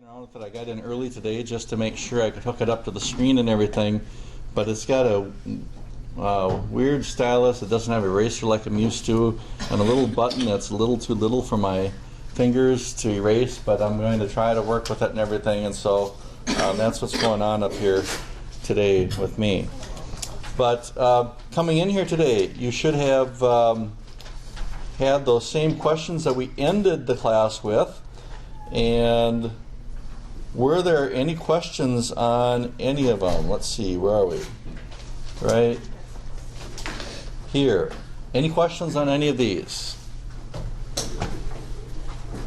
Around with it. I got in early today just to make sure I could hook it up to the screen and everything, but it's got a weird stylus. It doesn't have an eraser like I'm used to, and a little button that's a little too little for my fingers to erase, but I'm going to try to work with it and everything, and so that's what's going on up here today with me. But coming in here today, you should have had those same questions that we ended the class with. And were there any questions on any of them? Let's see, where are we? Right here. Any questions on any of these?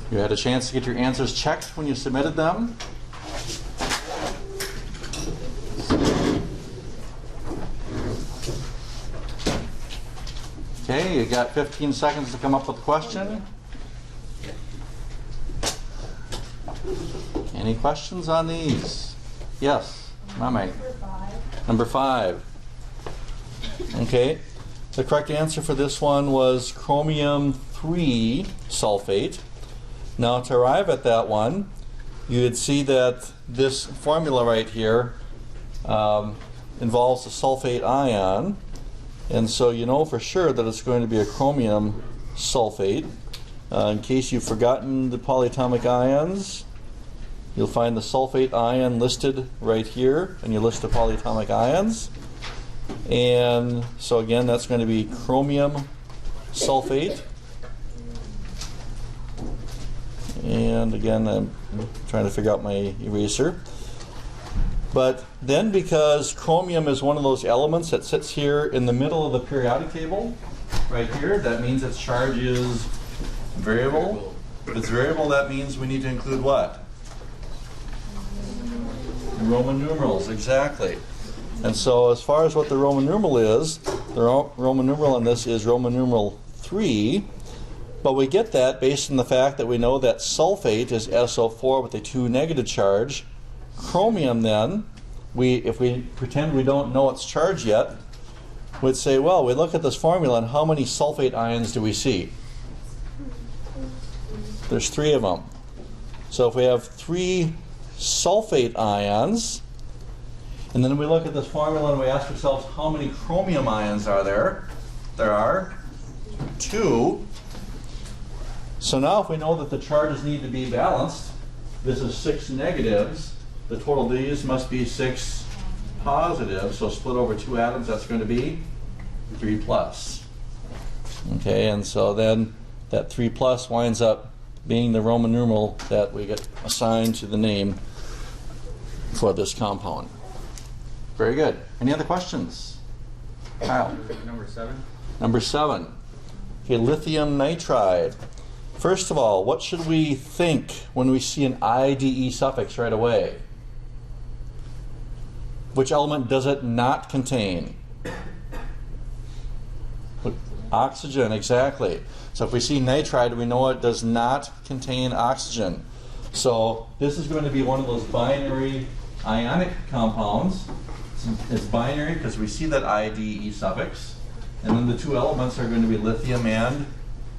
You had a chance to get your answers checked when you submitted them? Okay, you got 15 seconds to come up with a question. Any questions on these? Yes, Mame. Number 5. Okay, the correct answer for this one was chromium 3 sulfate. Now to arrive at that one, you would see that this formula right here involves a sulfate ion, and so you know for sure that it's going to be a chromium sulfate. In case you've forgotten the polyatomic ions, you'll find the sulfate ion listed right here, and you list the polyatomic ions. And so again, that's going to be chromium sulfate. And again, I'm trying to figure out my eraser. But then, because chromium is one of those elements that sits here in the middle of the periodic table, right here, that means its charge is variable. If it's variable, that means we need to include what? Roman numerals, exactly. And so as far as what the Roman numeral is, the Roman numeral on this is Roman numeral 3, but we get that based on the fact that we know that sulfate is SO4 with a 2 negative charge. Chromium then, if we pretend we don't know its charge yet, we'd say, well, we look at this formula and how many sulfate ions do we see? There's 3 of them. So if we have 3 sulfate ions, and then we look at this formula and we ask ourselves how many chromium ions are there? There are 2. So now if we know that the charges need to be balanced, this is 6 negatives, the total of these must be 6 positives, so split over 2 atoms, that's going to be 3 plus. Okay, and so then that 3 plus winds up being the Roman numeral that we get assigned to the name for this compound. Very good. Any other questions? Kyle? Number 7. Number 7. Okay, lithium nitride. First of all, what should we think when we see an IDE suffix right away? Which element does it not contain? Oxygen, exactly. So if we see nitride, we know it does not contain oxygen. So this is going to be one of those binary ionic compounds. It's binary because we see that IDE suffix. And then the 2 elements are going to be lithium and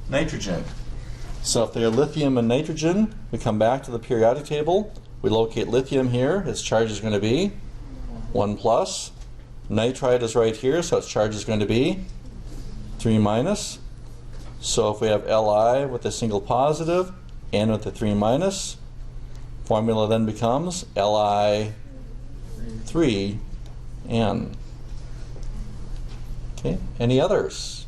nitrogen. So if they're lithium and nitrogen, we come back to the periodic table. We locate lithium here. Its charge is going to be 1 plus. Nitride is right here, so its charge is going to be 3 minus. So if we have Li with a single positive and with a 3 minus, formula then becomes Li3N. Okay, any others?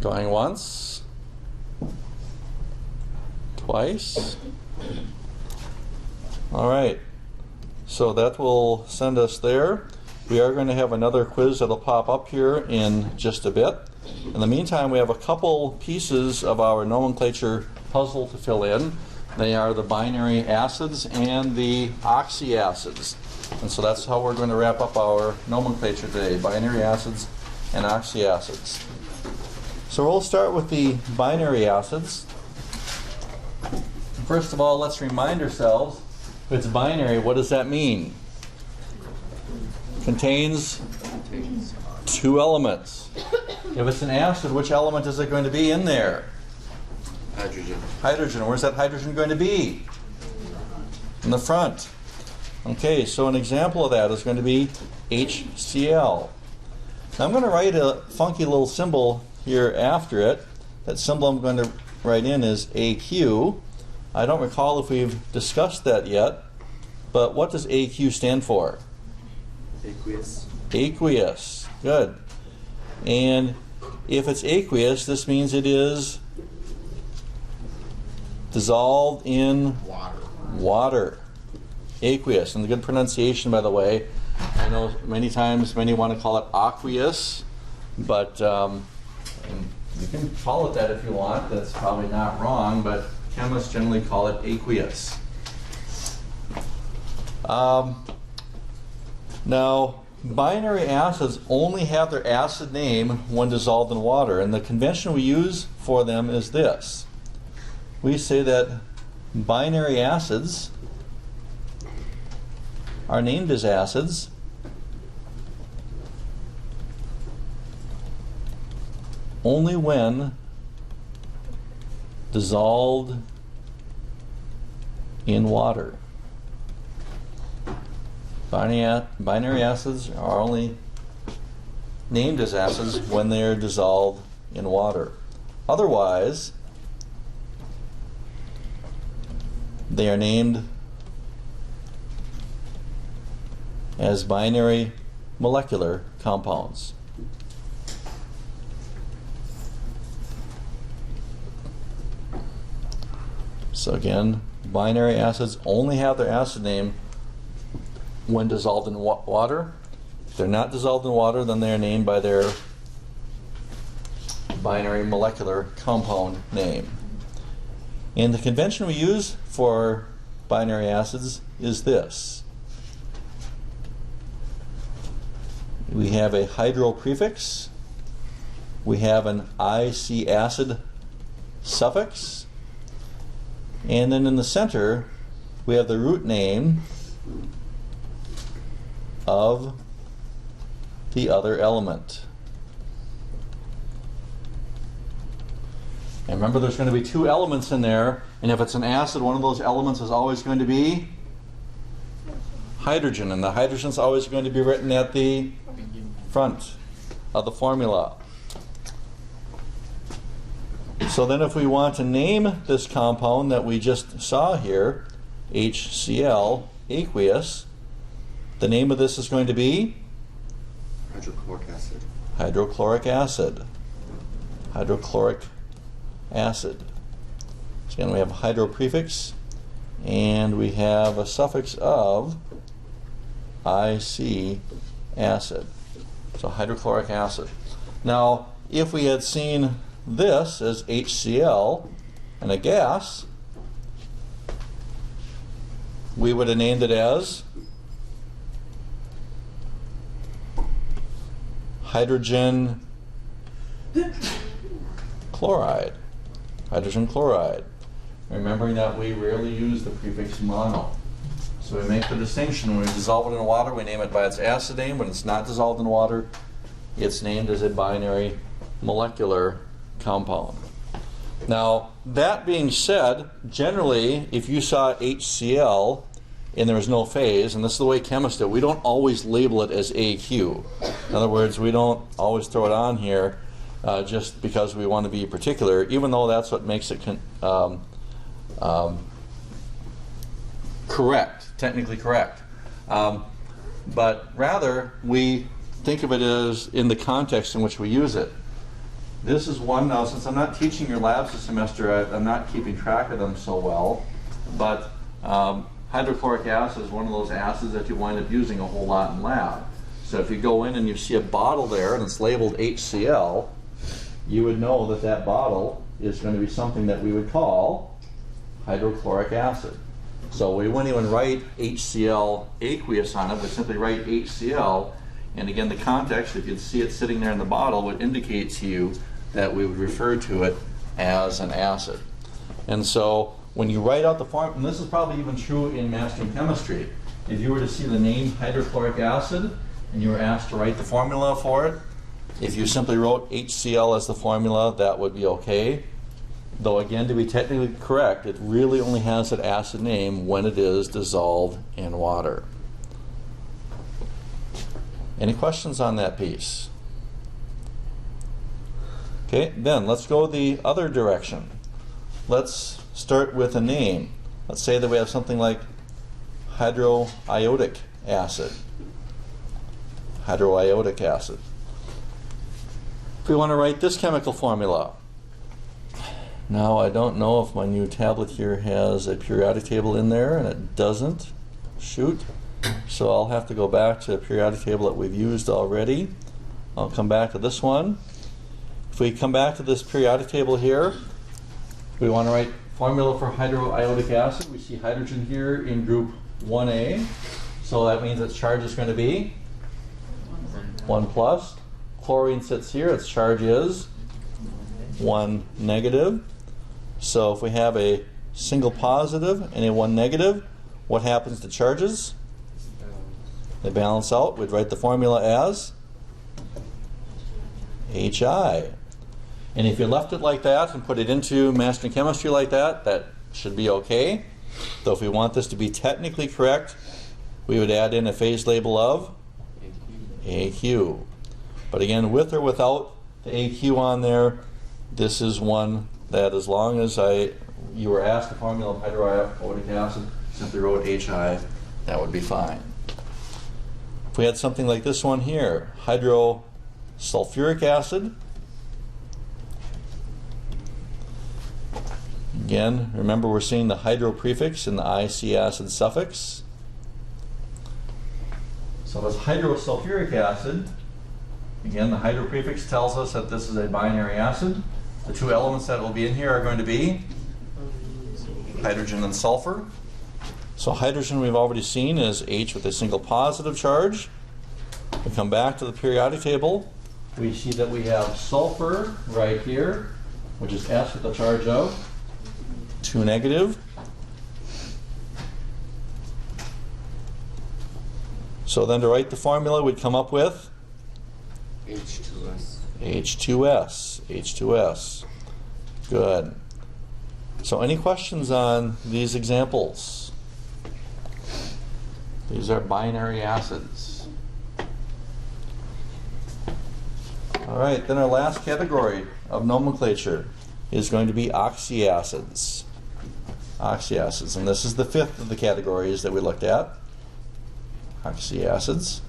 Going once, twice. All right, so that will send us there. We are going to have another quiz that'll pop up here in just a bit. In the meantime, we have a couple pieces of our nomenclature puzzle to fill in. They are the binary acids and the oxyacids. And so that's how we're going to wrap up our nomenclature today, binary acids and oxyacids. So we'll start with the binary acids. First of all, let's remind ourselves, if it's binary, what does that mean? Contains 2 elements. If it's an acid, which element is it going to be in there? Hydrogen. Hydrogen. Where's that hydrogen going to be? In the front. Okay, so an example of that is going to be HCl. Now I'm going to write a funky little symbol here after it. That symbol I'm going to write in is AQ. I don't recall if we've discussed that yet, but what does AQ stand for? Aqueous. Aqueous. Good. And if it's aqueous, this means it is dissolved in water. Aqueous. And the good pronunciation, by the way, I know many times many want to call it aqueous, but you can call it that if you want. That's probably not wrong, but chemists generally call it aqueous. Now, binary acids only have their acid name when dissolved in water, and the convention we use for them is this. We say that binary acids are named as acids only when dissolved in water. Binary acids are only named as acids when they are dissolved in water. Otherwise, they are named as binary molecular compounds. So again, binary acids only have their acid name when dissolved in water. If they're not dissolved in water, then they are named by their binary molecular compound name. And the convention we use for binary acids is this. We have a hydro prefix, we have an IC acid suffix, and then in the center we have the root name of the other element. And remember, there's going to be two elements in there, and if it's an acid, one of those elements is always going to be hydrogen, and the hydrogen is always going to be written at the front of the formula. So then if we want to name this compound that we just saw here, HCl, aqueous, the name of this is going to be Hydrochloric acid. Hydrochloric acid. Hydrochloric acid. So again, we have a hydro prefix, and we have a suffix of IC acid. So hydrochloric acid. Now, if we had seen this as HCl and a gas, we would have named it as hydrogen chloride. Hydrogen chloride. Remembering that we rarely use the prefix mono. So we make the distinction. When we dissolve it in water, we name it by its acid name. When it's not dissolved in water, it's named as a binary molecular compound. Now, that being said, generally, if you saw HCl and there was no phase, and this is the way chemists do it, we don't always label it as AQ. In other words, we don't always throw it on here just because we want to be particular, even though that's what makes it correct, technically correct. But rather, we think of it as in the context in which we use it. This is one. Now, since I'm not teaching your labs this semester, I'm not keeping track of them so well, but hydrochloric acid is one of those acids that you wind up using a whole lot in lab. So if you go in and you see a bottle there and it's labeled HCl, you would know that that bottle is going to be something that we would call hydrochloric acid. So we wouldn't even write HCl aqueous on it, we'd simply write HCl, and again the context, if you'd see it sitting there in the bottle, would indicate to you that we would refer to it as an acid. And so when you write out the form, and this is probably even true in mastering chemistry, if you were to see the name hydrochloric acid and you were asked to write the formula for it, if you simply wrote HCl as the formula, that would be okay. Though again, to be technically correct, it really only has that acid name when it is dissolved in water. Any questions on that piece? Okay, then let's go the other direction. Let's start with a name. Let's say that we have something like hydroiodic acid. Hydroiodic acid. If we want to write this chemical formula, now I don't know if my new tablet here has a periodic table in there, and it doesn't. Shoot. So I'll have to go back to a periodic table that we've used already. I'll come back to this one. If we come back to this periodic table here, we want to write formula for hydroiodic acid. We see hydrogen here in group 1A. So that means its charge is going to be 1 plus. Chlorine sits here, its charge is 1 negative. So if we have a single positive and a 1 negative, what happens to charges? They balance out. We'd write the formula as HI. And if you left it like that and put it into Mastering Chemistry like that, that should be okay. Though if we want this to be technically correct, we would add in a phase label of AQ. But again, with or without the AQ on there, this is one that as long as you were asked the formula of hydroiodic acid, simply wrote HI, that would be fine. If we had something like this one here, hydrosulfuric acid, again, remember we're seeing the hydro prefix in the IC acid suffix. So if it's hydrosulfuric acid, again, the hydro prefix tells us that this is a binary acid. The two elements that will be in here are going to be hydrogen and sulfur. So hydrogen we've already seen is H with a single positive charge. We come back to the periodic table. We see that we have sulfur right here, which is S with a charge of 2 negative. So then to write the formula, we'd come up with H2S. H2S. H2S. Good. So any questions on these examples? These are binary acids. All right, then our last category of nomenclature is going to be oxyacids. Oxyacids, and this is the fifth of the categories that we looked at. Oxyacids.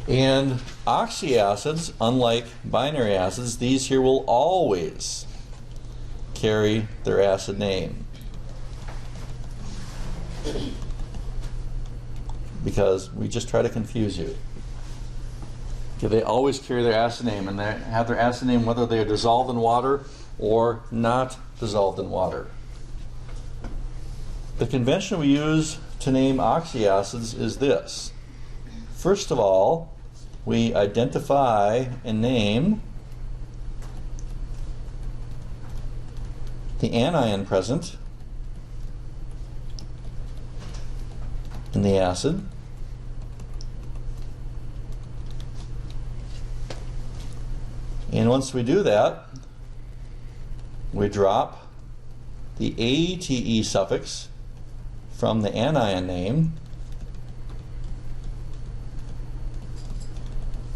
And oxyacids, unlike binary acids, these here will always carry their acid name, because we just try to confuse you. Okay, they always carry their acid name, and they have their acid name whether they are dissolved in water or not dissolved in water. The convention we use to name oxyacids is this. First of all, we identify and name the anion present in the acid. And once we do that, we drop the ATE suffix from the anion name,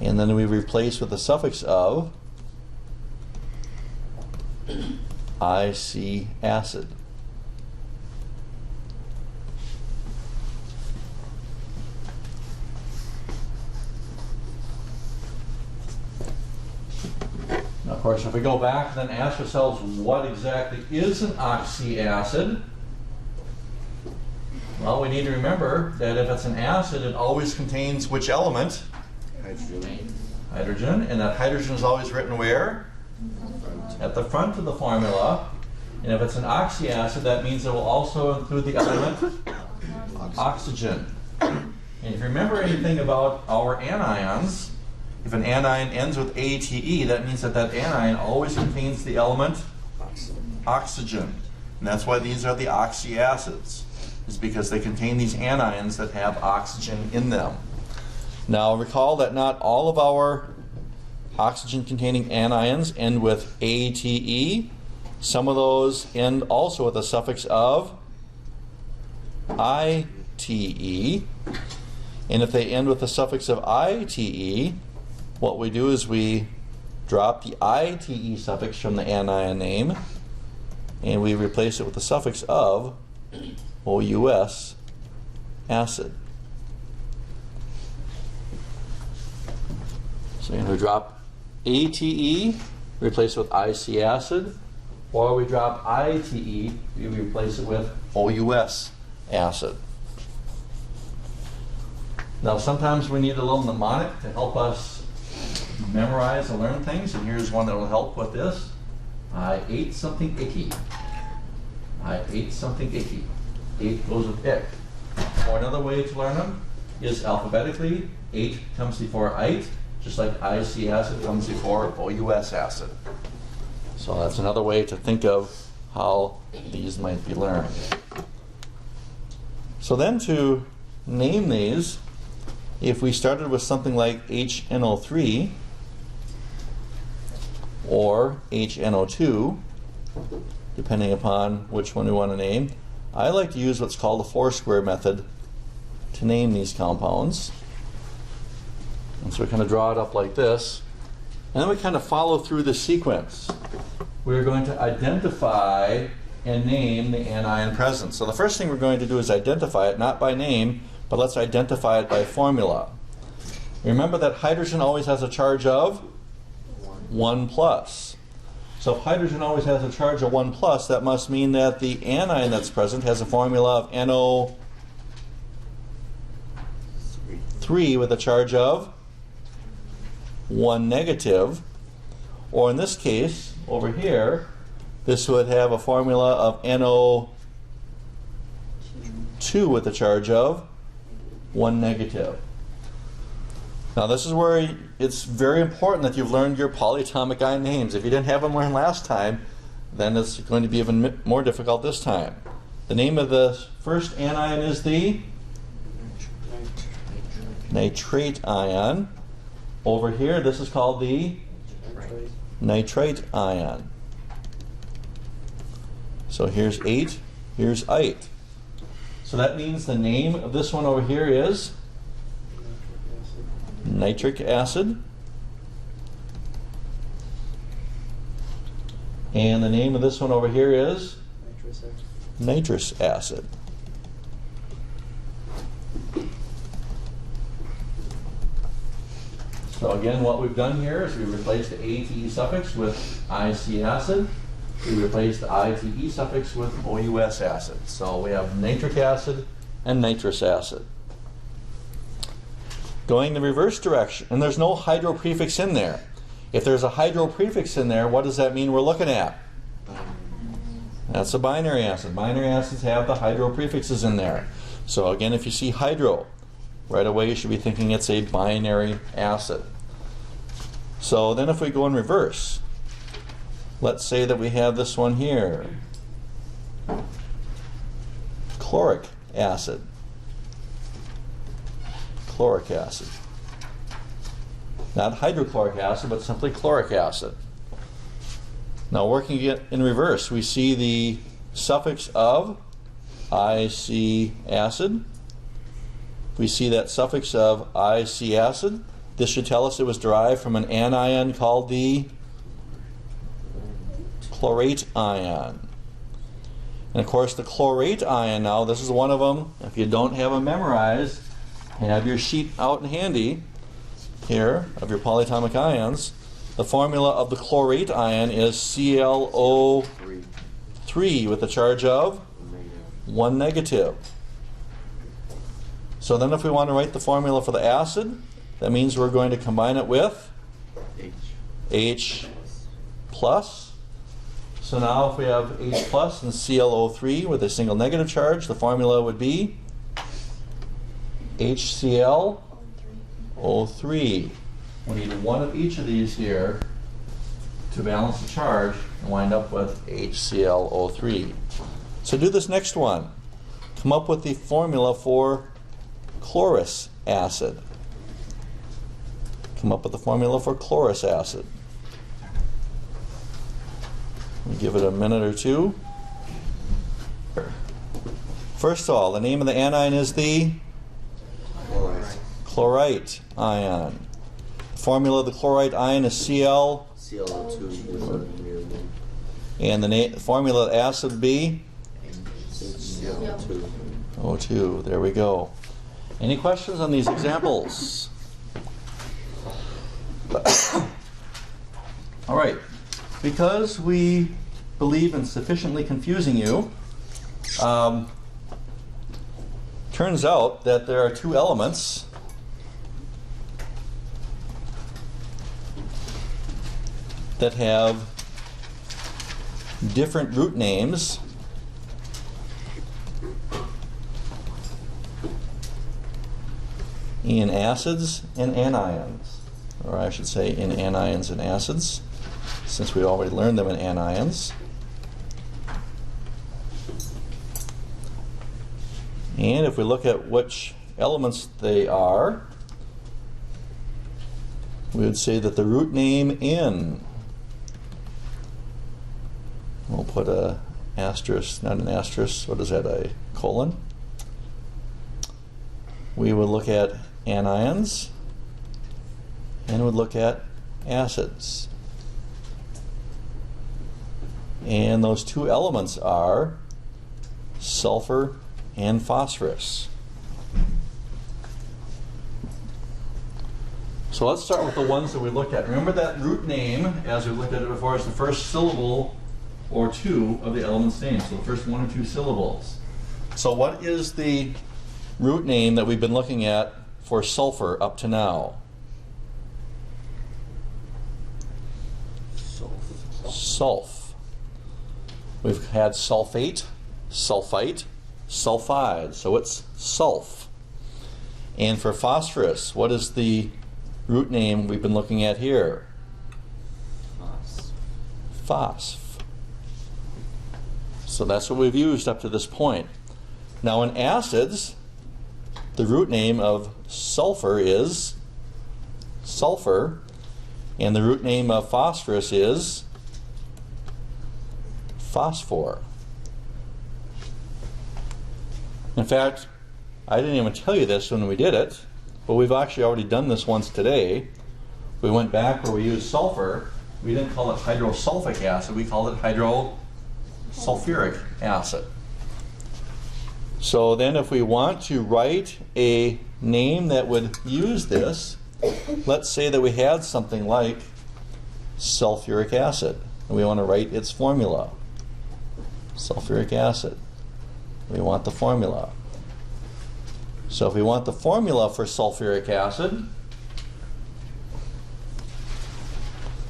and then we replace with the suffix of IC acid. Now, of course, if we go back and then ask ourselves what exactly is an oxyacid, well, we need to remember that if it's an acid, it always contains which element? Hydrogen. Hydrogen, and that hydrogen is always written where? At the front of the formula. And if it's an oxyacid, that means it will also include the element oxygen. And if you remember anything about our anions, if an anion ends with ATE, that means that that anion always contains the element oxygen. And that's why these are the oxyacids, is because they contain these anions that have oxygen in them. Now recall that not all of our oxygen-containing anions end with ATE. Some of those end also with a suffix of ITE. And if they end with the suffix of ITE, what we do is we drop the ITE suffix from the anion name and we replace it with the suffix of OUS acid. So we drop ATE, replace it with IC acid, or we drop ITE, we replace it with OUS acid. Now sometimes we need a little mnemonic to help us memorize and learn things, and here's one that will help with this. I ate something icky. I ate something icky. Ate goes with ick. Or another way to learn them is alphabetically. Ate comes before ite, just like IC acid comes before OUS acid. So that's another way to think of how these might be learned. So then to name these, if we started with something like HNO3 or HNO2, depending upon which one we want to name, I like to use what's called the four-square method to name these compounds. And so we kind of draw it up like this, and then we kind of follow through the sequence. We're going to identify and name the anion present. So the first thing we're going to do is identify it, not by name, but let's identify it by formula. Remember that hydrogen always has a charge of 1 plus. So if hydrogen always has a charge of 1 plus, that must mean that the anion that's present has a formula of NO3 with a charge of 1 negative. Or in this case, over here, this would have a formula of NO2 with a charge of 1 negative. Now this is where it's very important that you've learned your polyatomic ion names. If you didn't have them learned last time, then it's going to be even more difficult this time. The name of the first anion is the nitrate ion. Over here, this is called the nitrite ion. So here's 8, here's ite. So that means the name of this one over here is nitric acid. And the name of this one over here is nitrous acid. So again, what we've done here is we replaced the ATE suffix with IC acid. We replaced the ITE suffix with OUS acid. So we have nitric acid and nitrous acid. Going the reverse direction, and there's no hydro prefix in there. If there's a hydro prefix in there, what does that mean we're looking at? That's a binary acid. Binary acids have the hydro prefixes in there. So again, if you see hydro, right away you should be thinking it's a binary acid. So then if we go in reverse, let's say that we have this one here, chloric acid. Chloric acid. Not hydrochloric acid, but simply chloric acid. Now working it in reverse, we see the suffix of IC acid. We see that suffix of IC acid. This should tell us it was derived from an anion called the chlorate ion. And of course the chlorate ion now, this is one of them. If you don't have them memorized, have your sheet out and handy here of your polyatomic ions. The formula of the chlorate ion is ClO3 with a charge of 1 negative. So then if we want to write the formula for the acid, that means we're going to combine it with H plus. So now if we have H plus and ClO3 with a single negative charge, the formula would be HClO3. We need one of each of these here to balance the charge and wind up with HClO3. So do this next one. Come up with the formula for chlorous acid. come up with the formula for chlorous acid. We'll give it a minute or two. First of all, the name of the anion is the chlorite ion. The formula of the chlorite ion is Cl. Cl2. And the formula of the acid would be Cl2. O2. There we go. Any questions on these examples? All right. Because we believe in sufficiently confusing you, turns out that there are two elements that have different root names in acids and anions, or I should say in anions and acids, since we already learned them in anions. And if we look at which elements they are, we would say that the root name in, we'll put a asterisk, not an asterisk, what is that, a colon? We would look at anions and would look at acids. And those two elements are sulfur and phosphorus. So let's start with the ones that we looked at. Remember that root name, as we looked at it before, is the first syllable or two of the element's name. So the first one or two syllables. So what is the root name that we've been looking at for sulfur up to now? Sulf. We've had sulfate, sulfite, sulfide, so it's sulf. And for phosphorus, what is the root name we've been looking at here? Phosp. So that's what we've used up to this point. Now in acids, the root name of sulfur is sulfur, and the root name of phosphorus is phosphor. In fact, I didn't even tell you this when we did it, but we've actually already done this once today. We went back where we used sulfur. We didn't call it hydrosulfic acid, we called it hydrosulfuric acid. So then if we want to write a name that would use this, let's say that we had something like sulfuric acid, and we want to write its formula. Sulfuric acid. We want the formula. So if we want the formula for sulfuric acid,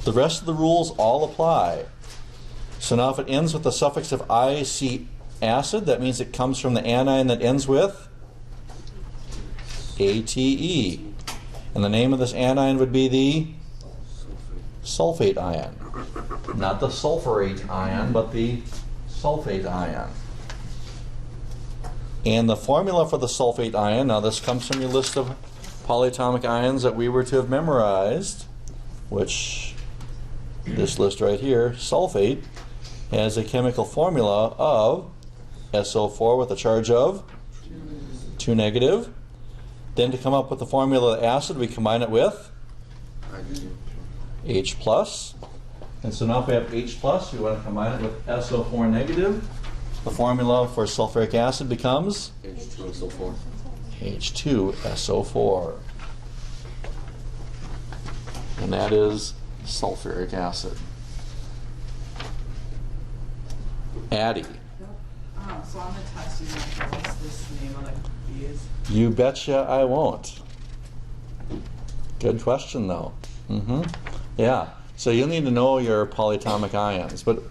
the rest of the rules all apply. So now if it ends with the suffix of IC acid, that means it comes from the anion that ends with ATE. And the name of this anion would be the sulfate ion. Not the sulfurate ion, but the sulfate ion. And the formula for the sulfate ion, now this comes from your list of polyatomic ions that we were to have memorized, which this list right here, sulfate, has a chemical formula of SO4 with a charge of 2 negative. Then to come up with the formula of the acid, we combine it with H plus. And so now if we have H plus, we want to combine it with SO4 negative. The formula for sulfuric acid becomes H2SO4. H2SO4. And that is sulfuric acid. Addie. So on the test, you might tell us this name of the bees. You betcha I won't. Good question, though. Yeah. So you'll need to know your polyatomic ions. But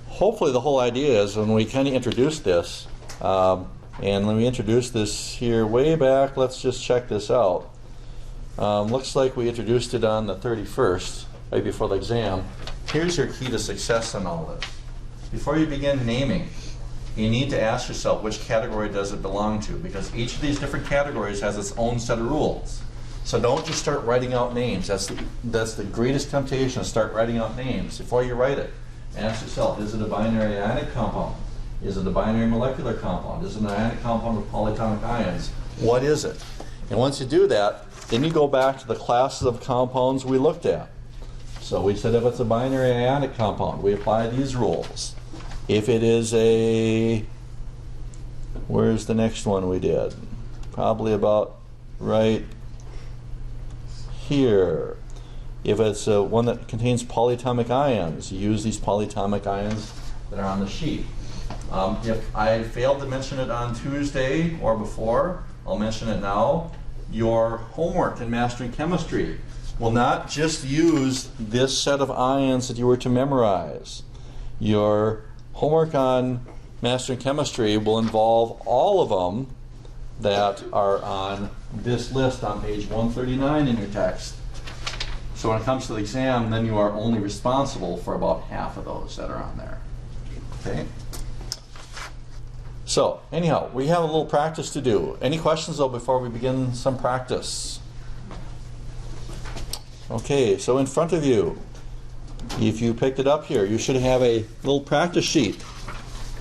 hopefully the whole idea is when we kind of introduce this, and when we introduced this here way back, let's just check this out. Looks like we introduced it on the 31st, right before the exam. Here's your key to success in all this. Before you begin naming, you need to ask yourself which category does it belong to, because each of these different categories has its own set of rules. So don't just start writing out names. That's the greatest temptation, to start writing out names. Before you write it, ask yourself, is it a binary ionic compound? Is it a binary molecular compound? Is it an ionic compound with polyatomic ions? What is it? And once you do that, then you go back to the classes of compounds we looked at. So we said if it's a binary ionic compound, we apply these rules. If it is a, where's the next one we did? Probably about right here. If it's one that contains polyatomic ions, you use these polyatomic ions that are on the sheet. If I failed to mention it on Tuesday or before, I'll mention it now. Your homework in Mastering Chemistry will not just use this set of ions that you were to memorize. Your homework on Mastering Chemistry will involve all of them that are on this list on page 139 in your text. So when it comes to the exam, then you are only responsible for about half of those that are on there. Okay? So, anyhow, we have a little practice to do. Any questions, though, before we begin some practice? Okay, so in front of you, if you picked it up here, you should have a little practice sheet,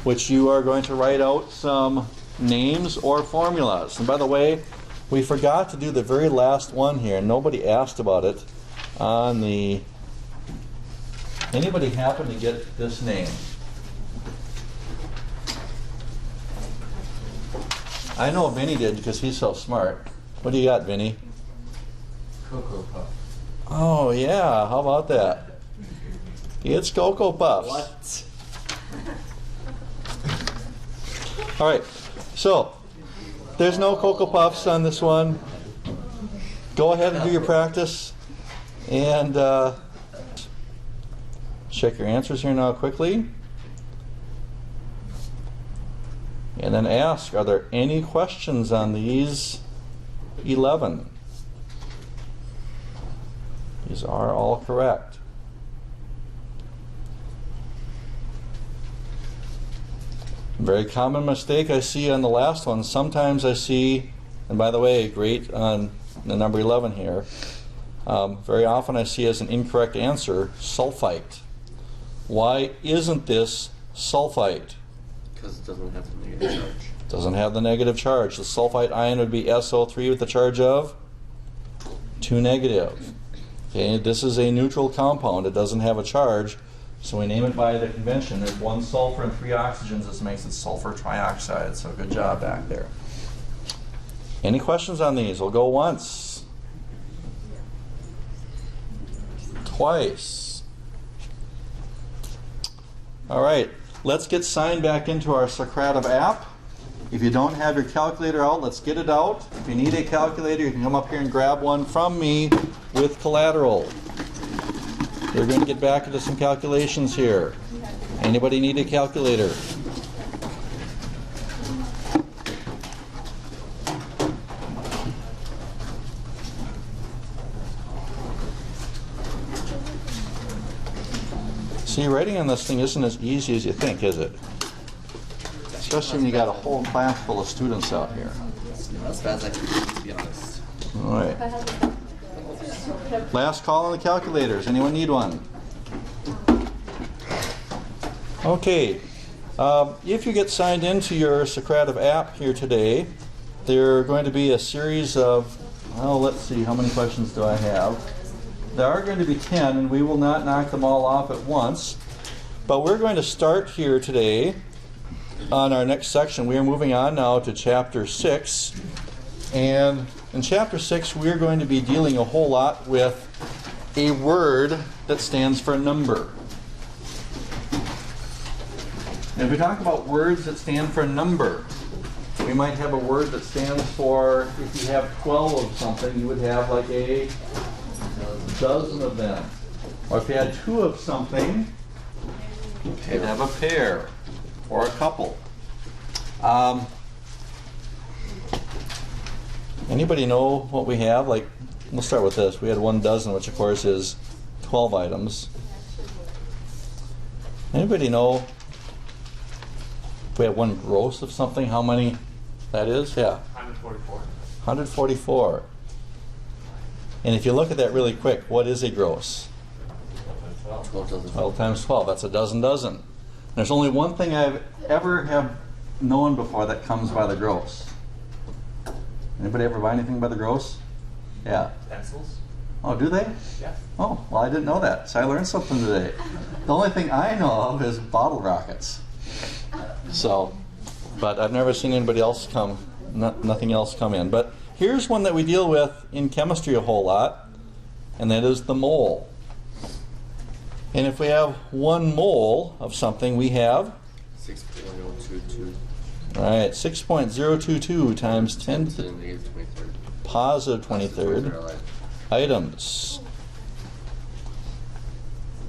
which you are going to write out some names or formulas. And by the way, we forgot to do the very last one here. Nobody asked about it on the... Anybody happen to get this name? I know Vinny did because he's so smart. What do you got, Vinny? Cocoa Puff. Oh, yeah. How about that? It's Cocoa Puffs. What? All right. So, there's no Cocoa Puffs on this one. Go ahead and do your practice. And check your answers here now quickly. And then ask, are there any questions on these 11? These are all correct. Very common mistake I see on the last one. Sometimes I see, and by the way, great on the number 11 here, very often I see as an incorrect answer, sulfite. Why isn't this sulfite? Because it doesn't have the negative charge. Doesn't have the negative charge. The sulfite ion would be SO3 with a charge of 2 negative. Okay, this is a neutral compound. It doesn't have a charge, so we name it by the convention. There's 1 sulfur and 3 oxygens. This makes it sulfur trioxide. So good job back there. Any questions on these? We'll go once. Twice. All right. Let's get signed back into our Socrative app. If you don't have your calculator out, let's get it out. If you need a calculator, you can come up here and grab one from me with collateral. We're going to get back into some calculations here. Anybody need a calculator? See, writing on this thing isn't as easy as you think, is it? Especially when you got a whole class full of students out here. Not as fast as I can, to be honest. All right. Last call on the calculators. Anyone need one? Okay. If you get signed into your Socrative app here today, there are going to be a series of, well, let's see, how many questions do I have? There are going to be 10, and we will not knock them all off at once. But we're going to start here today on our next section. We are moving on now to Chapter 6. And in Chapter 6, we're going to be dealing a whole lot with a word that stands for a number. And if we talk about words that stand for a number, we might have a word that stands for, if you have 12 of something, you would have like a dozen of them. Or if you had 2 of something, you'd have a pair or a couple. Anybody know what we have? Like, we'll start with this. We had 1 dozen, which of course is 12 items. Anybody know if we have 1 gross of something, how many that is? Yeah. 144. 144. And if you look at that really quick, what is a gross? 12 dozen. 12 times 12, that's a dozen. There's only one thing I've ever have known before that comes by the gross. Anybody ever buy anything by the gross? Yeah. Pencils? Oh, do they? Yeah. Oh, well, I didn't know that, so I learned something today. The only thing I know of is bottle rockets. So, but I've never seen anybody else nothing else come in. But here's one that we deal with in chemistry a whole lot, and that is the mole. And if we have 1 mole of something, we have 6.022. right, 6.022 times 10 to the negative 23rd. positive 23rd items.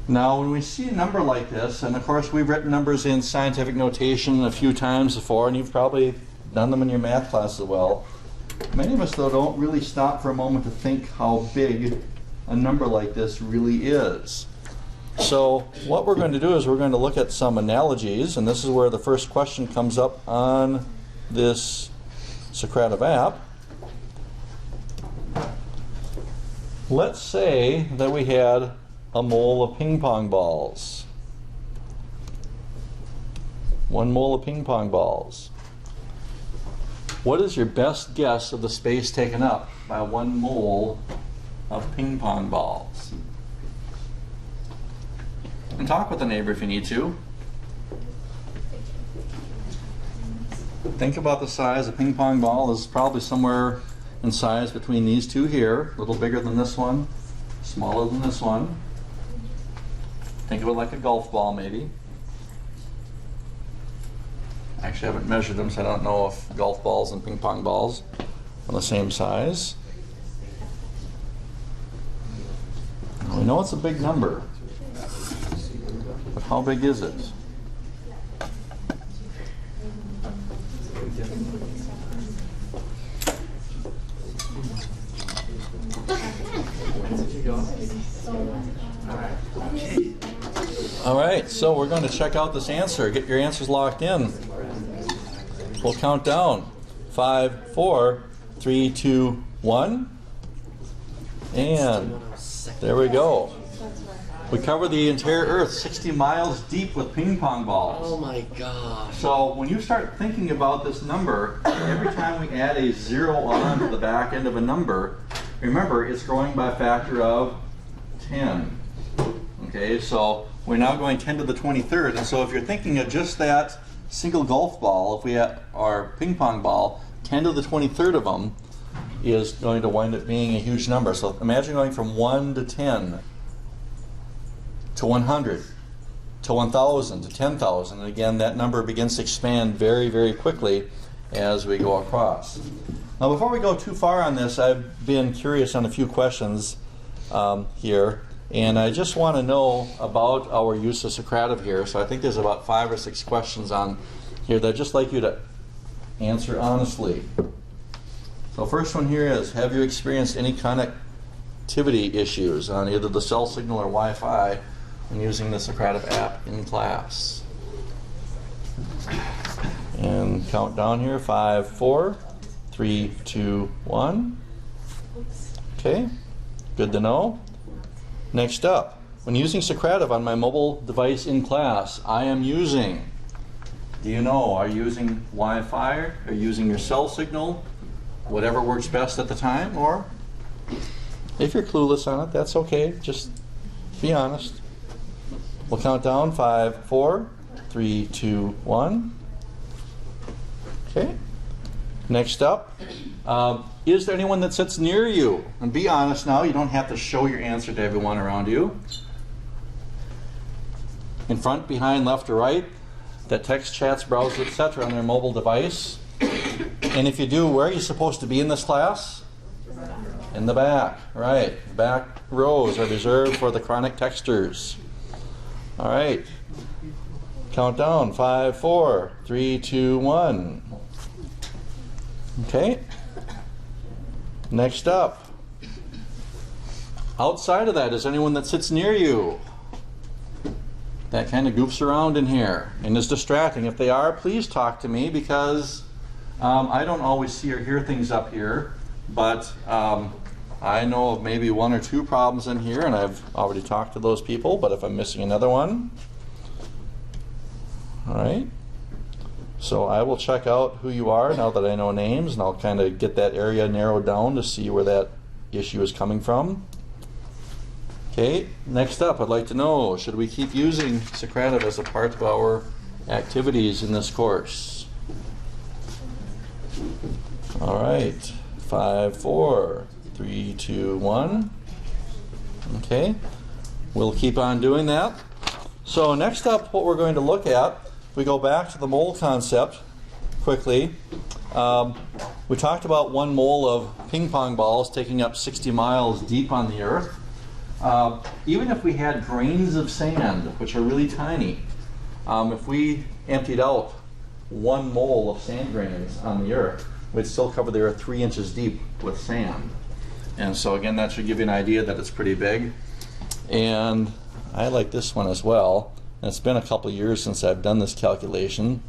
Now, when we see a number like this, and of course we've written numbers in scientific notation a few times before, and you've probably done them in your math class as well. Many of us, though, don't really stop for a moment to think how big a number like this really is. So what we're going to do is we're going to look at some analogies, and this is where the first question comes up on this Socrative app. Let's say that we had a mole of ping pong balls. 1 mole of ping pong balls. What is your best guess of the space taken up by 1 mole of ping pong balls? And talk with the neighbor if you need to. Think about the size. A ping pong ball is probably somewhere in size between these two here, a little bigger than this one, smaller than this one. Think of it like a golf ball, maybe. Actually, I haven't measured them, so I don't know if golf balls and ping pong balls are the same size. We know it's a big number, but how big is it? All right, so we're going to check out this answer. Get your answers locked in. We'll count down. 5, 4, 3, 2, 1. And there we go. We cover the entire Earth 60 miles deep with ping pong balls. Oh my gosh. So when you start thinking about this number, every time we add a 0 on to the back end of a number, remember it's growing by a factor of 10. Okay, so we're now going 10 to the 23rd, and so if you're thinking of just that single golf ball, if we have our ping pong ball, 10 to the 23rd of them is going to wind up being a huge number. So imagine going from 1 to 10 to 100 to 1,000 to 10,000, and again that number begins to expand very, very quickly as we go across. Now before we go too far on this, I've been curious on a few questions here. And I just want to know about our use of Socrative here. So I think there's about 5 or 6 questions on here that I'd just like you to answer honestly. So first one here is, have you experienced any connectivity issues on either the cell signal or Wi-Fi when using the Socrative app in class? And count down here, 5, 4, 3, 2, 1. Okay, good to know. Next up, when using Socrative on my mobile device in class, I am using, do you know, are you using Wi-Fi, are you using your cell signal, whatever works best at the time, or if you're clueless on it, that's okay, just be honest. We'll count down, 5, 4, 3, 2, 1. Okay. Next up, is there anyone that sits near you? And be honest now, you don't have to show your answer to everyone around you. In front, behind, left, or right, that text, chats, browses, etc. on their mobile device. And if you do, where are you supposed to be in this class? In the back, right. The back rows are reserved for the chronic texters. All right. Count down, 5, 4, 3, 2, 1. Okay. Next up. Outside of that, is anyone that sits near you that kind of goofs around in here and is distracting? If they are, please talk to me, because I don't always see or hear things up here, but I know of maybe 1 or 2 problems in here, and I've already talked to those people, but if I'm missing another one, all right. So I will check out who you are now that I know names, and I'll kind of get that area narrowed down to see where that issue is coming from. Okay, next up, I'd like to know, should we keep using Socrative as a part of our activities in this course? All right, 5, 4, 3, 2, 1. Okay, we'll keep on doing that. So next up, what we're going to look at, we go back to the mole concept quickly. We talked about 1 mole of ping pong balls taking up 60 miles deep on the earth. Even if we had grains of sand, which are really tiny, if we emptied out 1 mole of sand grains on the earth, we'd still cover the earth 3 inches deep with sand. And so again, that should give you an idea that it's pretty big. And I like this one as well. And it's been a couple years since I've done this calculation.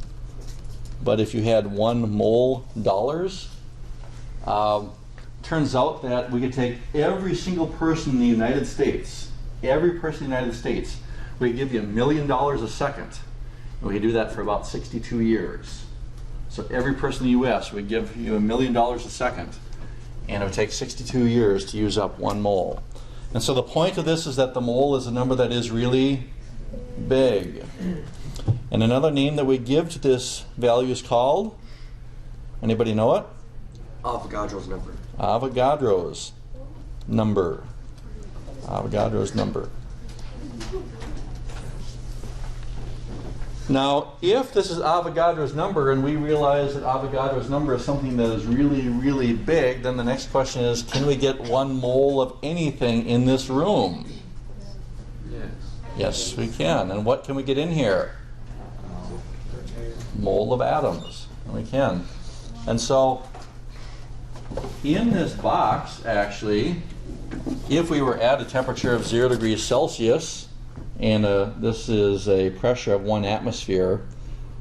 But if you had 1 mole dollars, turns out that we could take every single person in the United States, every person in the United States, we could give you $1 million a second. And we could do that for about 62 years. So every person in the US, we give you $1 million a second. And it would take 62 years to use up 1 mole. And so the point of this is that the mole is a number that is really big. And another name that we give to this value is called, anybody know it? Avogadro's number. Avogadro's number. Avogadro's number. Now, if this is Avogadro's number and we realize that Avogadro's number is something that is really, really big, then the next question is, can we get 1 mole of anything in this room? Yes. Yes, we can. And what can we get in here? Mole of atoms. And we can. And so, in this box, actually, if we were at a temperature of 0 degrees Celsius, and this is a pressure of 1 atmosphere,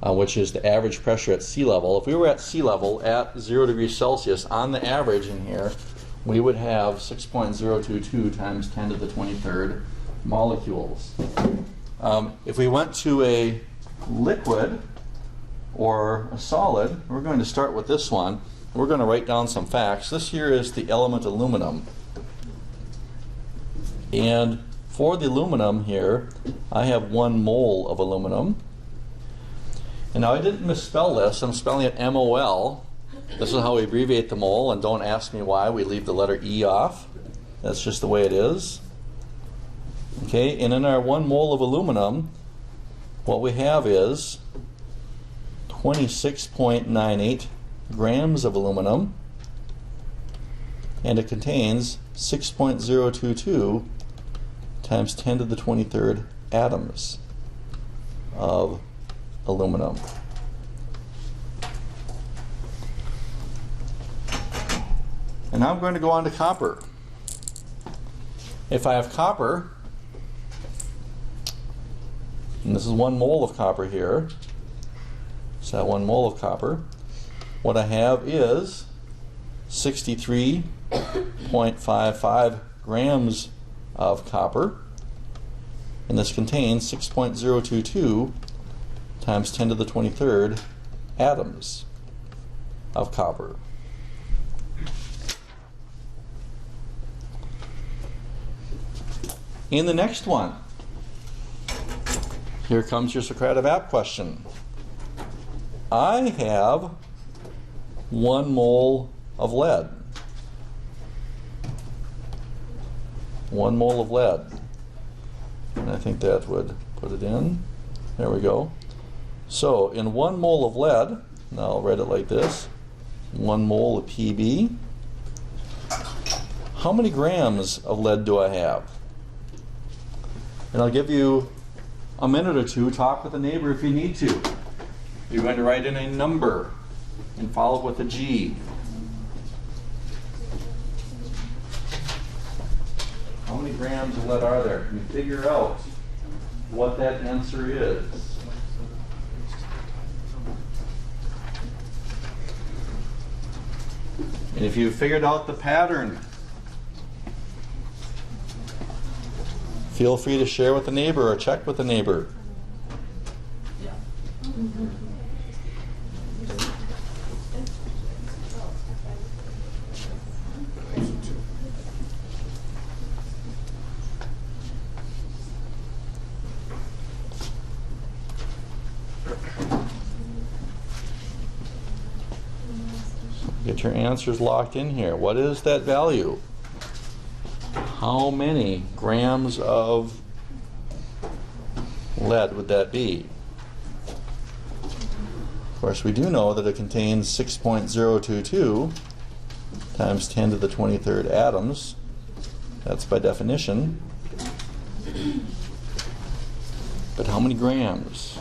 which is the average pressure at sea level. If we were at sea level at 0 degrees Celsius, on the average in here, we would have 6.022 times 10 to the 23rd molecules. If we went to a liquid or a solid, we're going to start with this one. We're going to write down some facts. This here is the element aluminum. And for the aluminum here, I have 1 mole of aluminum. And now I didn't misspell this. I'm spelling it MOL. This is how we abbreviate the mole, and don't ask me why we leave the letter E off. That's just the way it is. Okay, and in our 1 mole of aluminum, what we have is 26.98 grams of aluminum, and it contains 6.022 times 10 to the 23rd atoms of aluminum. And now I'm going to go on to copper. If I have copper, and this is 1 mole of copper here, so that 1 mole of copper, what I have is 63.55 grams of copper, and this contains 6.022 times 10 to the 23rd atoms of copper. In the next one, here comes your Socrative app question. I have 1 mole of lead. 1 mole of lead. And I think that would put it in. There we go. So in 1 mole of lead, now I'll write it like this, 1 mole of Pb. How many grams of lead do I have? And I'll give you a minute or two. Talk with a neighbor if you need to. You're going to write in a number and follow it with a G. How many grams of lead are there? Can you figure out what that answer is? And if you figured out the pattern Feel free to share with a neighbor or check with a neighbor. Yeah. Get your answers locked in here. What is that value? How many grams of lead would that be? Of course, we do know that it contains 6.022 times 10 to the 23rd atoms. That's by definition. But how many grams?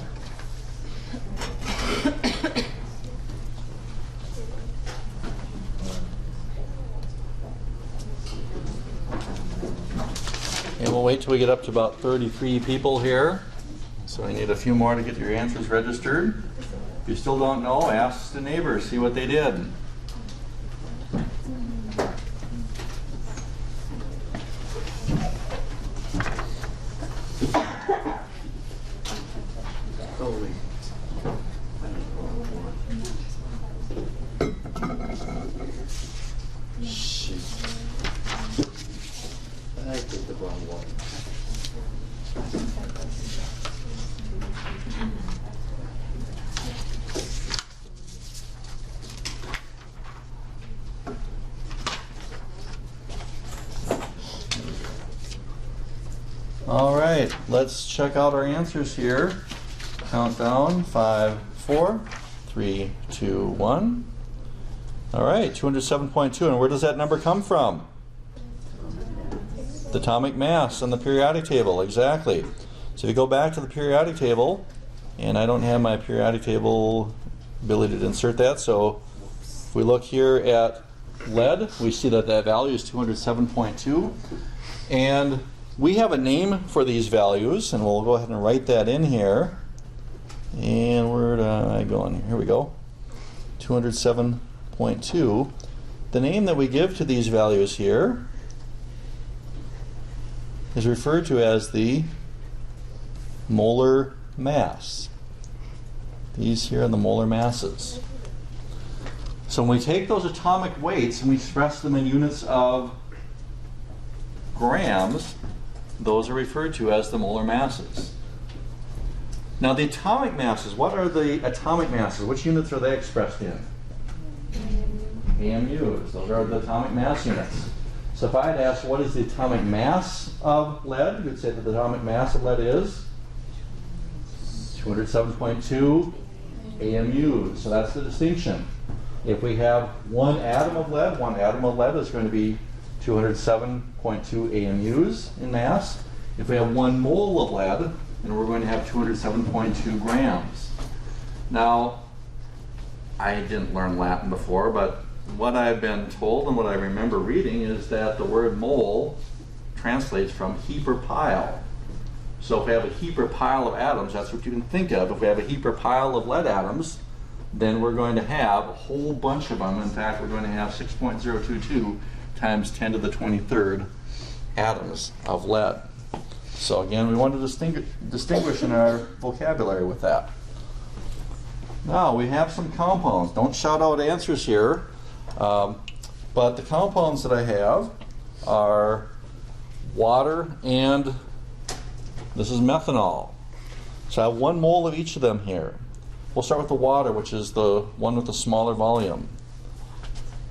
And we'll wait till we get up to about 33 people here. So I need a few more to get your answers registered. If you still don't know, ask the neighbors, see what they did. Holy. Shoot. I did the wrong one. All right, let's check out our answers here. Countdown, 5, 4, 3, 2, 1. All right, 207.2, and where does that number come from? The atomic mass on the periodic table, exactly. So if you go back to the periodic table, and I don't have my periodic table ability to insert that, so if we look here at lead, we see that that value is 207.2, and we have a name for these values, and we'll go ahead and write that in here. And where did I go in here? Here we go. 207.2. The name that we give to these values here is referred to as the molar mass. These here are the molar masses. So when we take those atomic weights and we express them in units of grams, those are referred to as the molar masses. Now the atomic masses, what are the atomic masses? Which units are they expressed in? AMUs. Those are the atomic mass units. So if I had asked what is the atomic mass of lead, you'd say that the atomic mass of lead is 207.2 AMUs. So that's the distinction. If we have one atom of lead is going to be 207.2 AMUs in mass. If we have 1 mole of lead, then we're going to have 207.2 grams. Now, I didn't learn Latin before, but what I've been told and what I remember reading is that the word mole translates from heap or pile. So if we have a heap or pile of atoms, that's what you can think of. If we have a heap or pile of lead atoms, then we're going to have a whole bunch of them. In fact, we're going to have 6.022 times 10 to the 23rd atoms of lead. So again, we want to distinguish in our vocabulary with that. Now we have some compounds. Don't shout out answers here, but the compounds that I have are water and this is methanol. So I have 1 mole of each of them here. We'll start with the water, which is the one with the smaller volume.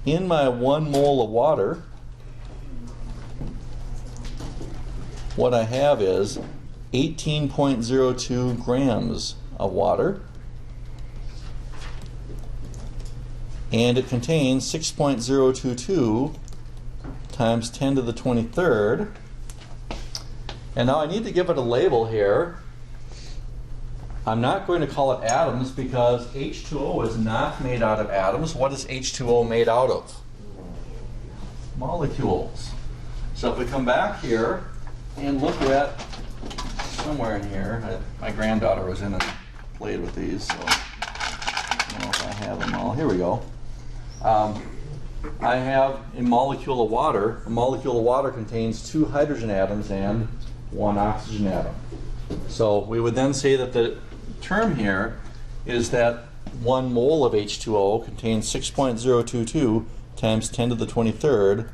In my 1 mole of water, what I have is 18.02 grams of water, and it contains 6.022 times 10 to the 23rd. And now I need to give it a label here. I'm not going to call it atoms because H2O is not made out of atoms. What is H2O made out of? Molecules. So if we come back here and look at somewhere in here, my granddaughter was in and played with these, so I don't know if I have them all. Here we go. I have a molecule of water. A molecule of water contains 2 hydrogen atoms and one oxygen atom. So we would then say that the term here is that 1 mole of H2O contains 6.022 times 10 to the 23rd.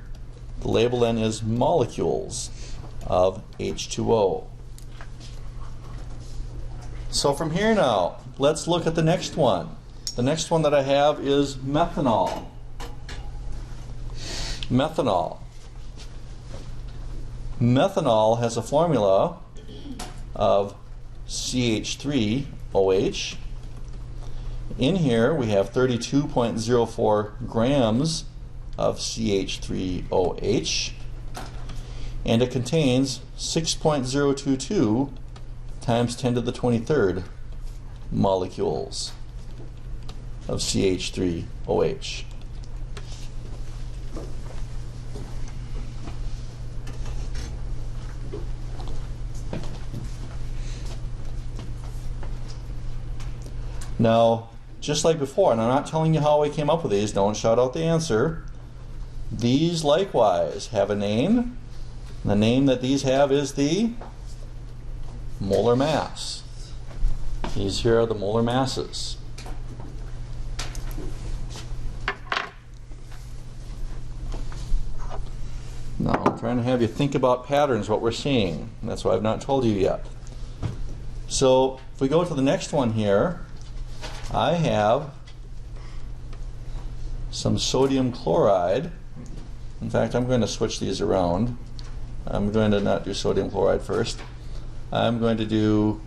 The label then is molecules of H2O. So from here now, let's look at the next one. The next one that I have is methanol. Methanol. Methanol has a formula of CH3OH. In here we have 32.04 grams of CH3OH, and it contains 6.022 times 10 to the 23rd molecules of CH3OH. Now, just like before, and I'm not telling you how I came up with these, don't shout out the answer. These likewise have a name. The name that these have is the molar mass. These here are the molar masses. Now, I'm trying to have you think about patterns, what we're seeing. That's why I've not told you yet. So, if we go to the next one here, I have some sodium chloride. In fact, I'm going to switch these around. I'm going to not do sodium chloride first. I'm going to do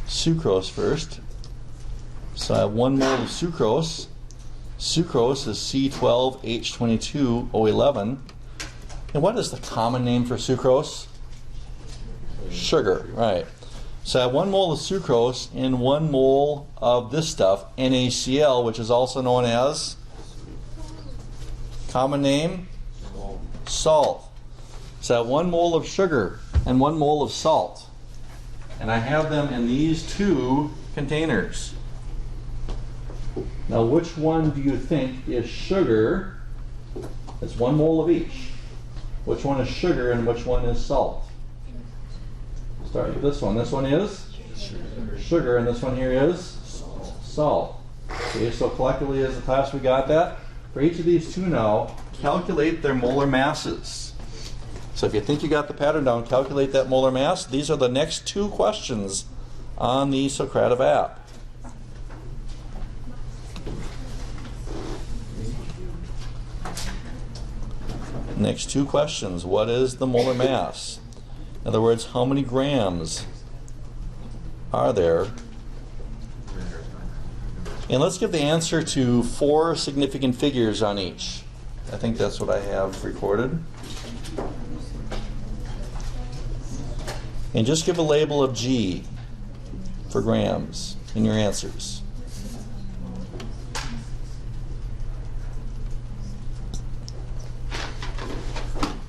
sucrose first. So I have 1 mole of sucrose. Sucrose is C12H22O11. And what is the common name for sucrose? Sugar, right. So I have 1 mole of sucrose and 1 mole of this stuff, NaCl, which is also known as, common name? Salt. So I have 1 mole of sugar and 1 mole of salt. And I have them in these 2 containers. Now which one do you think is sugar? It's 1 mole of each. Which one is sugar and which one is salt? Start with this one. This one is sugar, and this one here is salt. Okay, so collectively as a class we got that. For each of these 2 now, calculate their molar masses. So if you think you got the pattern down, calculate that molar mass. These are the next 2 questions on the Socrative app. Next 2 questions. What is the molar mass? In other words, how many grams are there? And let's give the answer to 4 significant figures on each. I think that's what I have recorded. And just give a label of G for grams in your answers.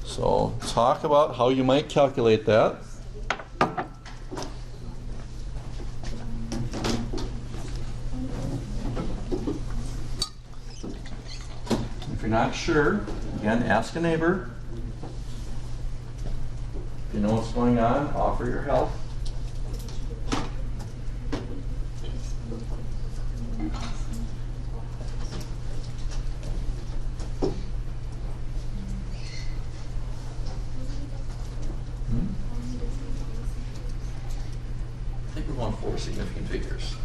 So talk about how you might calculate that. If you're not sure, again, ask a neighbor. If you know what's going on, offer your help. I think we're going 4 significant figures.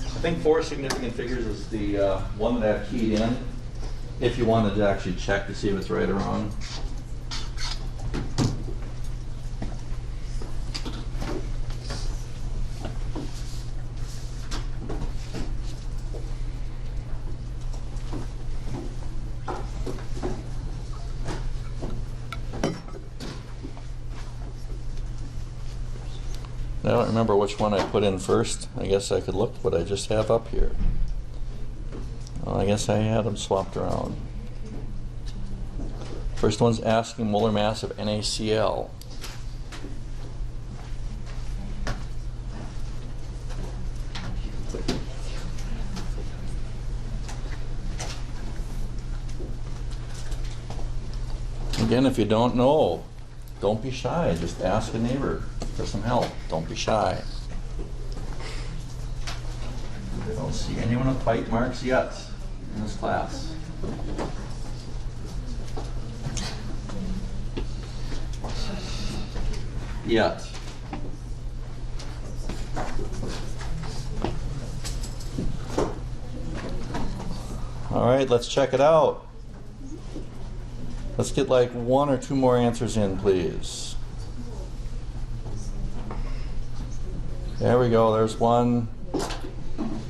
I think 4 significant figures is the one that I've keyed in. If you wanted to actually check to see if it's right or wrong. I don't remember which one I put in first. I guess I could look what I just have up here. Well, I guess I had them swapped around. First one's asking molar mass of NaCl. Again, if you don't know Don't be shy. Just ask a neighbor for some help. Don't be shy. I don't see anyone with bite marks yet in this class. Yet. All right, let's check it out. Let's get like one or two more answers in, please. There we go. There's one.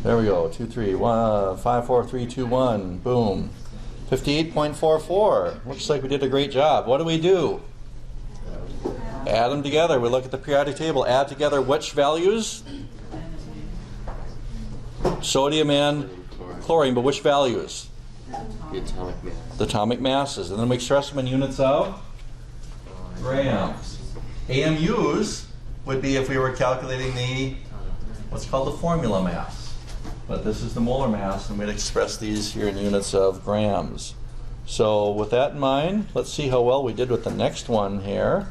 There we go. 2, 3, 1, 5, 4, 3, 2, 1. Boom. 58.44. Looks like we did a great job. What do we do? Add them together. We look at the periodic table. Add together which values? Sodium and chlorine, but which values? The atomic mass. The atomic masses. And then we express them in units of grams. AMUs would be if we were calculating the, what's called the formula mass. But this is the molar mass, and we'd express these here in units of grams. So with that in mind, let's see how well we did with the next one here.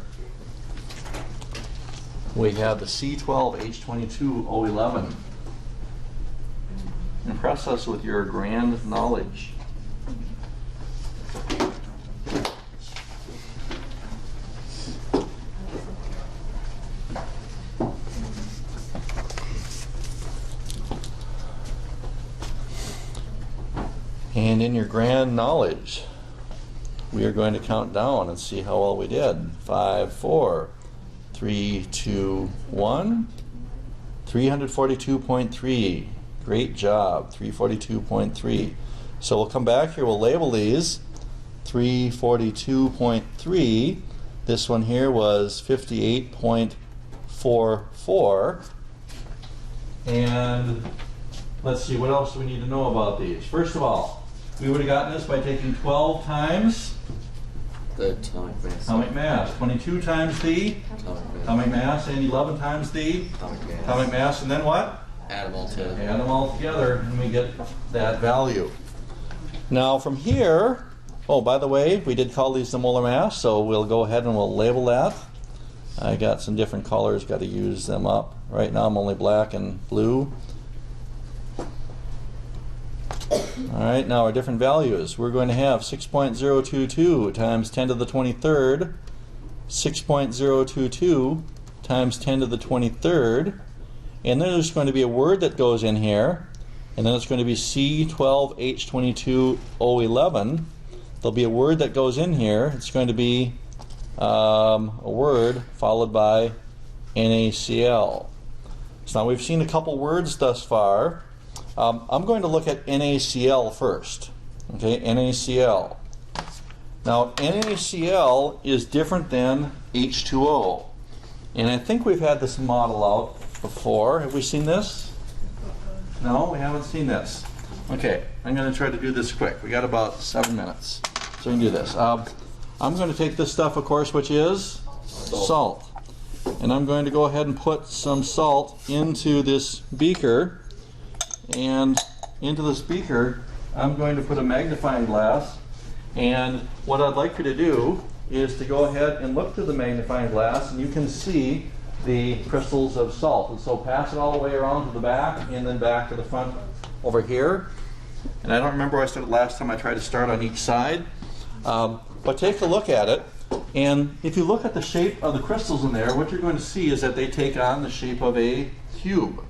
We have the C12H22O11. Impress us with your grand knowledge. And in your grand knowledge, we are going to count down and see how well we did. 5, 4, 3, 2, 1. 342.3. Great job. 342.3. So we'll come back here. We'll label these. 342.3. This one here was 58.44. And let's see, what else do we need to know about these? First of all, we would have gotten this by taking 12 times The atomic mass. atomic mass, 22 times the atomic mass, and 11 times the atomic mass, and then what? Add them all together. Add them all together, and we get that value. Now from here, oh, by the way, we did call these the molar mass, so we'll go ahead and we'll label that. I got some different colors, got to use them up. Right now I'm only black and blue. All right, now our different values. We're going to have 6.022 times 10 to the 23rd, 6.022 times 10 to the 23rd, and then there's going to be a word that goes in here, and then it's going to be C12H22O11. There'll be a word that goes in here. It's going to be a word followed by NaCl. So now we've seen a couple words thus far. I'm going to look at NaCl first. Okay, NaCl. Now, NaCl is different than H2O. And I think we've had this model out before. Have we seen this? No, we haven't seen this. Okay, I'm going to try to do this quick. We got about 7 minutes. So we can do this. I'm going to take this stuff, of course, which is salt. And I'm going to go ahead and put some salt into this beaker. And into this beaker, I'm going to put a magnifying glass. And what I'd like you to do is to go ahead and look through the magnifying glass, and you can see the crystals of salt. And so pass it all the way around to the back and then back to the front over here. And I don't remember where I started last time. I tried to start on each side. But take a look at it. And if you look at the shape of the crystals in there, what you're going to see is that they take on the shape of a cube.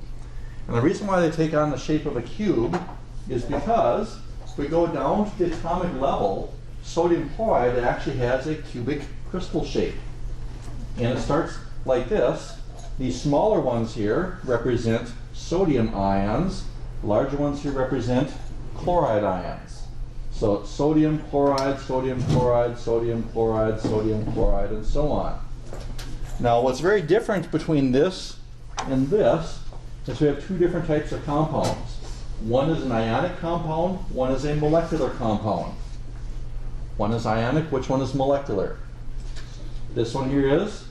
And the reason why they take on the shape of a cube is because if we go down to the atomic level, sodium chloride actually has a cubic crystal shape. And it starts like this. These smaller ones here represent sodium ions. Larger ones here represent chloride ions. So it's sodium chloride, sodium chloride, sodium chloride, sodium chloride, and so on. Now what's very different between this and this is we have two different types of compounds. One is an ionic compound, one is a molecular compound. One is ionic, which one is molecular? This one here is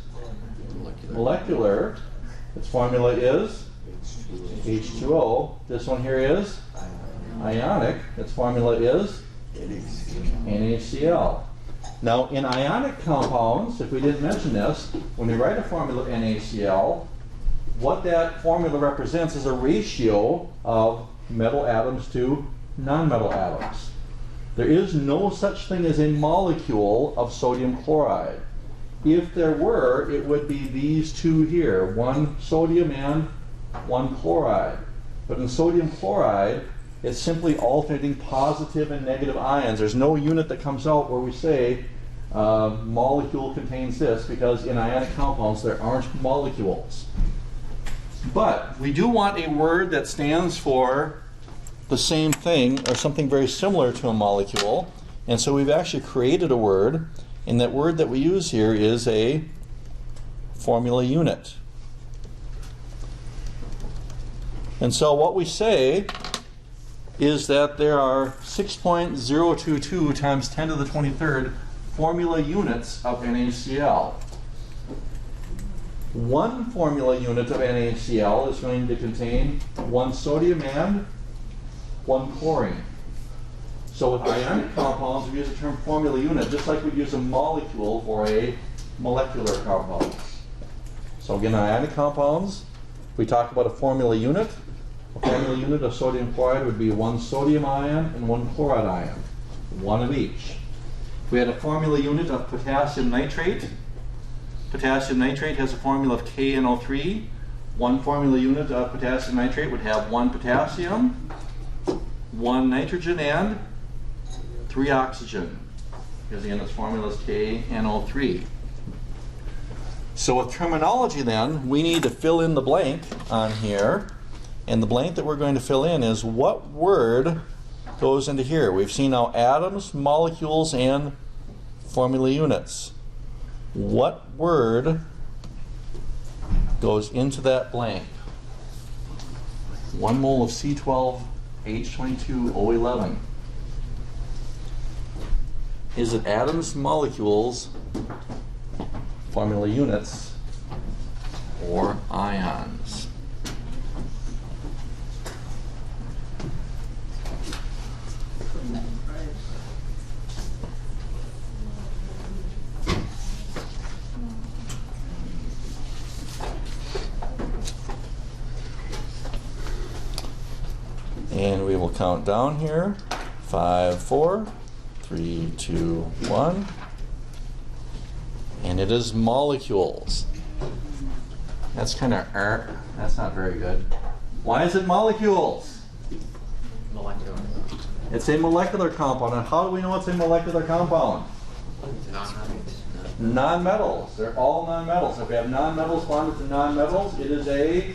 molecular. Its formula is H2O. This one here is ionic. Its formula is NaCl. Now, in ionic compounds, if we didn't mention this, when we write a formula NaCl, what that formula represents is a ratio of metal atoms to nonmetal atoms. There is no such thing as a molecule of sodium chloride. If there were, it would be these two here, one sodium and one chloride. But in sodium chloride, it's simply alternating positive and negative ions. There's no unit that comes out where we say molecule contains this, because in ionic compounds there aren't molecules. But we do want a word that stands for the same thing or something very similar to a molecule. And so we've actually created a word, and that word that we use here is a formula unit. And so what we say is that there are 6.022 times 10 to the 23rd formula units of NaCl. One formula unit of NaCl is going to contain one sodium and one chlorine. So with ionic compounds, we use the term formula unit just like we'd use a molecule for a molecular compound. So again, ionic compounds, we talk about a formula unit. A formula unit of sodium chloride would be one sodium ion and one chloride ion, one of each. If we had a formula unit of potassium nitrate, potassium nitrate has a formula of KNO3. One formula unit of potassium nitrate would have one potassium, one nitrogen, and 3 oxygen. Because again, its formula is KNO3. So with terminology then, we need to fill in the blank on here. And the blank that we're going to fill in is what word goes into here. We've seen now atoms, molecules, and formula units. What word goes into that blank? 1 mole of C12H22O11. Is it atoms, molecules, formula units, or ions? And we will count down here. 5, 4, 3, 2, 1. And it is molecules. That's kind of that's not very good. Why is it molecules? Molecular. It's a molecular compound. And how do we know it's a molecular compound? Non-metals. They're all non-metals. If we have non-metals bonded to non-metals, it is a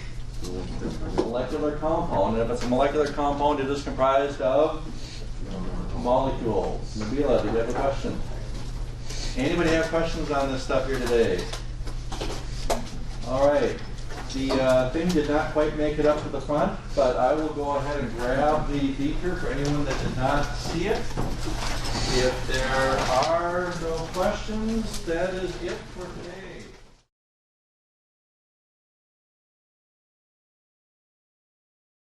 molecular compound. And if it's a molecular compound, it is comprised of molecules. Nabila, do you have a question? Anybody have questions on this stuff here today? All right. The thing did not quite make it up to the front, but I will go ahead and grab the beaker for anyone that did not see it. If there are no questions, that is it for today.